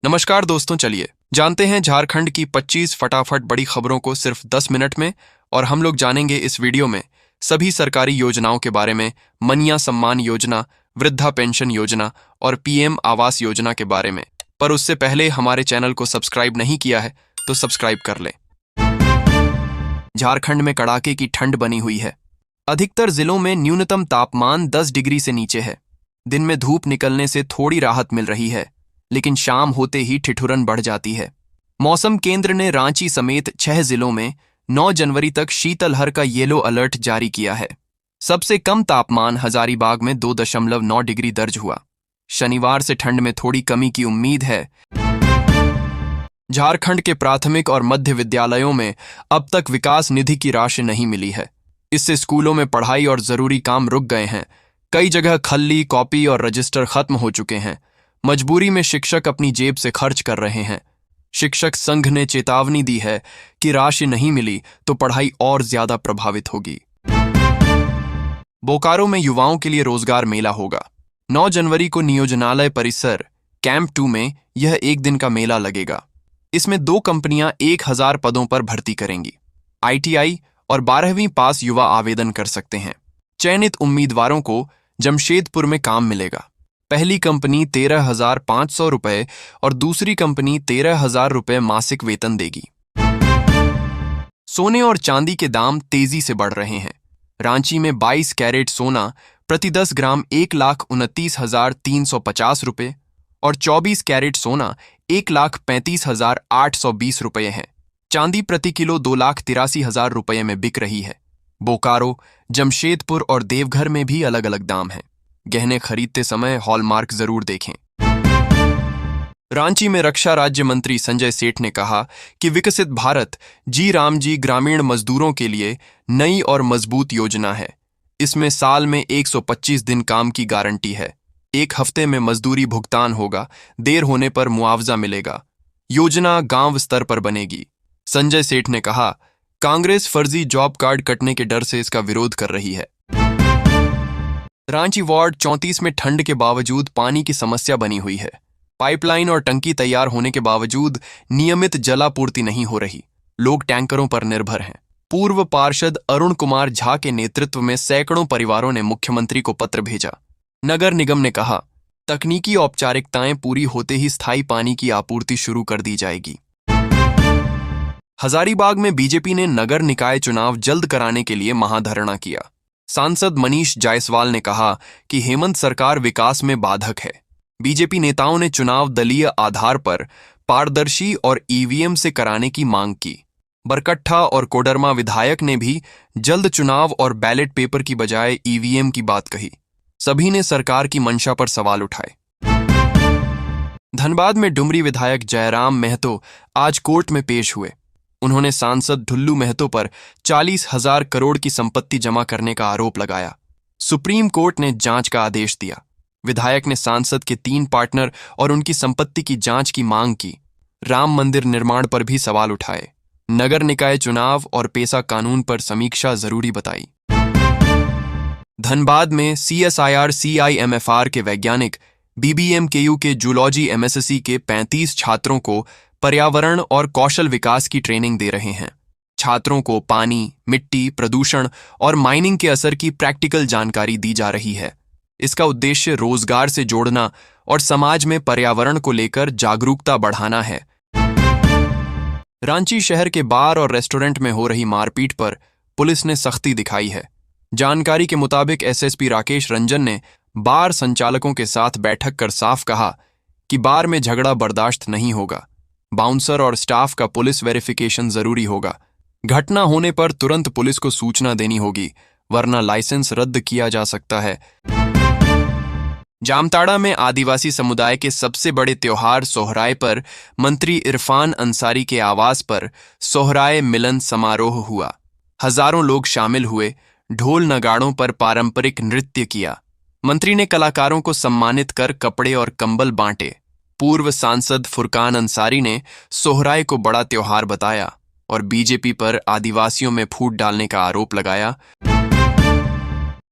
नमस्कार दोस्तों, चलिए जानते हैं झारखंड की 25 फटाफट बड़ी खबरों को सिर्फ 10 मिनट में। और हम लोग जानेंगे इस वीडियो में सभी सरकारी योजनाओं के बारे में, मनिया सम्मान योजना, वृद्धा पेंशन योजना और पीएम आवास योजना के बारे में। पर उससे पहले हमारे चैनल को सब्सक्राइब नहीं किया है तो सब्सक्राइब कर लें। झारखंड में कड़ाके की ठंड बनी हुई है। अधिकतर जिलों में न्यूनतम तापमान 10 डिग्री से नीचे है। दिन में धूप निकलने से थोड़ी राहत मिल रही है, लेकिन शाम होते ही ठिठुरन बढ़ जाती है। मौसम केंद्र ने रांची समेत 6 जिलों में 9 जनवरी तक शीतलहर का येलो अलर्ट जारी किया है। सबसे कम तापमान हजारीबाग में 2.9 डिग्री दर्ज हुआ। शनिवार से ठंड में थोड़ी कमी की उम्मीद है। झारखंड के प्राथमिक और मध्य विद्यालयों में अब तक विकास निधि की राशि नहीं मिली है। इससे स्कूलों में पढ़ाई और जरूरी काम रुक गए हैं। कई जगह खल्ली, कॉपी और रजिस्टर खत्म हो चुके हैं। मजबूरी में शिक्षक अपनी जेब से खर्च कर रहे हैं। शिक्षक संघ ने चेतावनी दी है कि राशि नहीं मिली तो पढ़ाई और ज्यादा प्रभावित होगी। बोकारो में युवाओं के लिए रोजगार मेला होगा। 9 जनवरी को नियोजनालय परिसर कैंप 2 में यह एक दिन का मेला लगेगा। इसमें 2 कंपनियां 1000 पदों पर भर्ती करेंगी। ITI और 12वीं पास युवा आवेदन कर सकते हैं। चयनित उम्मीदवारों को जमशेदपुर में काम मिलेगा। पहली कंपनी 13,500 रुपये और दूसरी कंपनी 13,000 रुपये मासिक वेतन देगी। सोने और चांदी के दाम तेजी से बढ़ रहे हैं। रांची में 22 कैरेट सोना प्रति 10 ग्राम 1,29,350 रुपये और 24 कैरेट सोना 1,35,820 रुपये है। चांदी प्रति किलो 2,83,000 रुपये में बिक रही है। बोकारो, जमशेदपुर और देवघर में भी अलग अलग दाम हैं। गहने खरीदते समय हॉलमार्क जरूर देखें। रांची में रक्षा राज्य मंत्री संजय सेठ ने कहा कि विकसित भारत जी राम जी ग्रामीण मजदूरों के लिए नई और मजबूत योजना है। इसमें साल में 125 दिन काम की गारंटी है। 1 हफ्ते में मजदूरी भुगतान होगा। देर होने पर मुआवजा मिलेगा। योजना गांव स्तर पर बनेगी। संजय सेठ ने कहा, कांग्रेस फर्जी जॉब कार्ड कटने के डर से इसका विरोध कर रही है। रांची वार्ड 34 में ठंड के बावजूद पानी की समस्या बनी हुई है। पाइपलाइन और टंकी तैयार होने के बावजूद नियमित जलापूर्ति नहीं हो रही। लोग टैंकरों पर निर्भर हैं। पूर्व पार्षद अरुण कुमार झा के नेतृत्व में सैकड़ों परिवारों ने मुख्यमंत्री को पत्र भेजा। नगर निगम ने कहा, तकनीकी औपचारिकताएं पूरी होते ही स्थायी पानी की आपूर्ति शुरू कर दी जाएगी। हजारीबाग में बीजेपी ने नगर निकाय चुनाव जल्द कराने के लिए महाधरना किया। सांसद मनीष जायसवाल ने कहा कि हेमंत सरकार विकास में बाधक है। बीजेपी नेताओं ने चुनाव दलीय आधार पर पारदर्शी और ईवीएम से कराने की मांग की। बरकट्ठा और कोडरमा विधायक ने भी जल्द चुनाव और बैलेट पेपर की बजाय ईवीएम की बात कही। सभी ने सरकार की मंशा पर सवाल उठाए। धनबाद में डुमरी विधायक जयराम महतो आज कोर्ट में पेश हुए। उन्होंने सांसद ढुल्लू महतो पर 40,000 करोड़ की संपत्ति जमा करने का आरोप लगाया। सुप्रीम कोर्ट ने जांच का आदेश दिया। विधायक ने सांसद के 3 पार्टनर और उनकी संपत्ति की जांच की मांग की। राम मंदिर निर्माण पर भी सवाल उठाए। नगर निकाय चुनाव और पेसा कानून पर समीक्षा जरूरी बताई। धनबाद में CSIR CIMFR के वैज्ञानिक BBMKU के जूलॉजी MSc के 35 छात्रों को पर्यावरण और कौशल विकास की ट्रेनिंग दे रहे हैं। छात्रों को पानी, मिट्टी, प्रदूषण और माइनिंग के असर की प्रैक्टिकल जानकारी दी जा रही है। इसका उद्देश्य रोजगार से जोड़ना और समाज में पर्यावरण को लेकर जागरूकता बढ़ाना है। रांची शहर के बार और रेस्टोरेंट में हो रही मारपीट पर पुलिस ने सख्ती दिखाई है। जानकारी के मुताबिक SSP राकेश रंजन ने बार संचालकों के साथ बैठक कर साफ कहा कि बार में झगड़ा बर्दाश्त नहीं होगा। बाउंसर और स्टाफ का पुलिस वेरिफिकेशन जरूरी होगा। घटना होने पर तुरंत पुलिस को सूचना देनी होगी, वरना लाइसेंस रद्द किया जा सकता है। जामताड़ा में आदिवासी समुदाय के सबसे बड़े त्योहार सोहराय पर मंत्री इरफान अंसारी के आवास पर सोहराय मिलन समारोह हुआ। हजारों लोग शामिल हुए। ढोल नगाड़ों पर पारंपरिक नृत्य किया। मंत्री ने कलाकारों को सम्मानित कर कपड़े और कंबल बांटे। पूर्व सांसद फुरकान अंसारी ने सोहराय को बड़ा त्योहार बताया और बीजेपी पर आदिवासियों में फूट डालने का आरोप लगाया।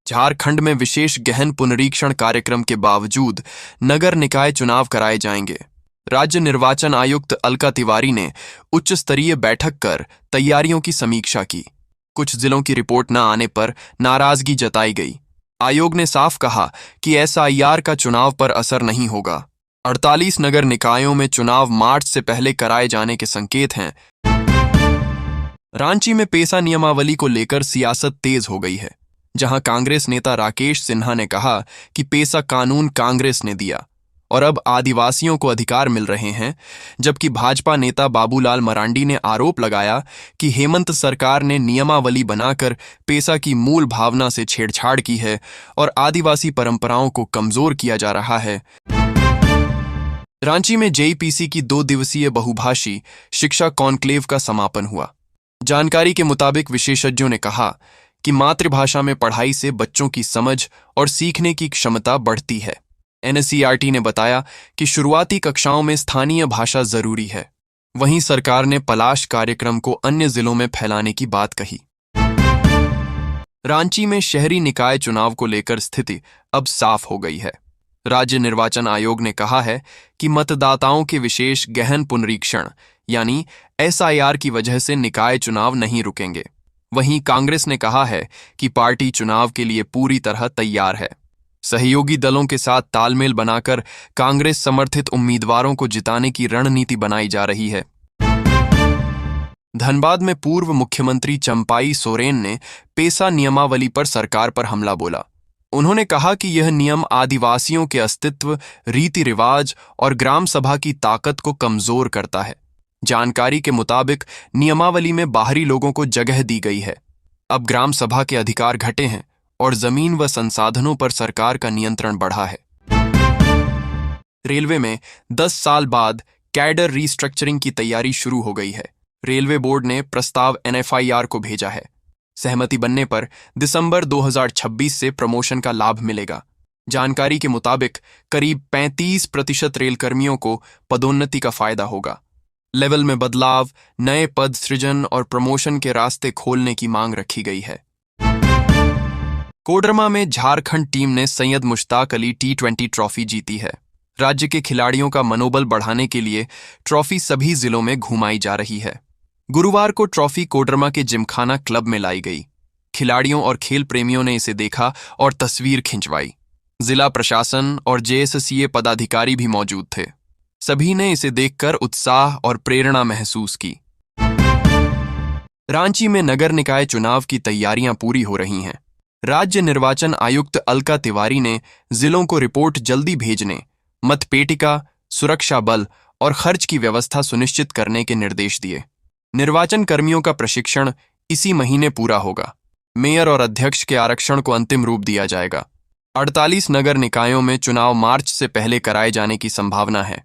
झारखंड में विशेष गहन पुनरीक्षण कार्यक्रम के बावजूद नगर निकाय चुनाव कराए जाएंगे। राज्य निर्वाचन आयुक्त अलका तिवारी ने उच्च स्तरीय बैठक कर तैयारियों की समीक्षा की। कुछ जिलों की रिपोर्ट न आने पर नाराजगी जताई गई। आयोग ने साफ कहा कि एसआईआर का चुनाव पर असर नहीं होगा। 48 नगर निकायों में चुनाव मार्च से पहले कराए जाने के संकेत हैं। रांची में पेसा नियमावली को लेकर सियासत तेज हो गई है, जहां कांग्रेस नेता राकेश सिन्हा ने कहा कि पेसा कानून कांग्रेस ने दिया और अब आदिवासियों को अधिकार मिल रहे हैं, जबकि भाजपा नेता बाबूलाल मरांडी ने आरोप लगाया कि हेमंत सरकार ने नियमावली बनाकर पेसा की मूल भावना से छेड़छाड़ की है और आदिवासी परंपराओं को कमजोर किया जा रहा है। रांची में जेईपीसी की 2 दिवसीय बहुभाषी शिक्षा कॉन्क्लेव का समापन हुआ। जानकारी के मुताबिक विशेषज्ञों ने कहा कि मातृभाषा में पढ़ाई से बच्चों की समझ और सीखने की क्षमता बढ़ती है। एनसीईआरटी ने बताया कि शुरुआती कक्षाओं में स्थानीय भाषा जरूरी है। वहीं सरकार ने पलाश कार्यक्रम को अन्य जिलों में फैलाने की बात कही। रांची में शहरी निकाय चुनाव को लेकर स्थिति अब साफ हो गई है। राज्य निर्वाचन आयोग ने कहा है कि मतदाताओं के विशेष गहन पुनरीक्षण यानी एसआईआर की वजह से निकाय चुनाव नहीं रुकेंगे। वहीं कांग्रेस ने कहा है कि पार्टी चुनाव के लिए पूरी तरह तैयार है। सहयोगी दलों के साथ तालमेल बनाकर कांग्रेस समर्थित उम्मीदवारों को जिताने की रणनीति बनाई जा रही है। धनबाद में पूर्व मुख्यमंत्री चंपाई सोरेन ने पेसा नियमावली पर सरकार पर हमला बोला। उन्होंने कहा कि यह नियम आदिवासियों के अस्तित्व, रीति रिवाज और ग्राम सभा की ताकत को कमजोर करता है। जानकारी के मुताबिक नियमावली में बाहरी लोगों को जगह दी गई है। अब ग्राम सभा के अधिकार घटे हैं और जमीन व संसाधनों पर सरकार का नियंत्रण बढ़ा है। रेलवे में 10 साल बाद कैडर रीस्ट्रक्चरिंग की तैयारी शुरू हो गई है। रेलवे बोर्ड ने प्रस्ताव एनएफआईआर को भेजा है। सहमति बनने पर दिसंबर 2026 से प्रमोशन का लाभ मिलेगा। जानकारी के मुताबिक करीब 35% रेलकर्मियों को पदोन्नति का फायदा होगा। लेवल में बदलाव, नए पद सृजन और प्रमोशन के रास्ते खोलने की मांग रखी गई है। कोडरमा में झारखंड टीम ने सैयद मुश्ताक अली T20 ट्रॉफी जीती है। राज्य के खिलाड़ियों का मनोबल बढ़ाने के लिए ट्रॉफी सभी जिलों में घुमाई जा रही है। गुरुवार को ट्रॉफी कोडरमा के जिमखाना क्लब में लाई गई। खिलाड़ियों और खेल प्रेमियों ने इसे देखा और तस्वीर खिंचवाई। जिला प्रशासन और जेएससीए पदाधिकारी भी मौजूद थे। सभी ने इसे देखकर उत्साह और प्रेरणा महसूस की। रांची में नगर निकाय चुनाव की तैयारियां पूरी हो रही हैं। राज्य निर्वाचन आयुक्त अलका तिवारी ने जिलों को रिपोर्ट जल्दी भेजने, मतपेटिका, सुरक्षा बल और खर्च की व्यवस्था सुनिश्चित करने के निर्देश दिए। निर्वाचन कर्मियों का प्रशिक्षण इसी महीने पूरा होगा। मेयर और अध्यक्ष के आरक्षण को अंतिम रूप दिया जाएगा। 48 नगर निकायों में चुनाव मार्च से पहले कराए जाने की संभावना है।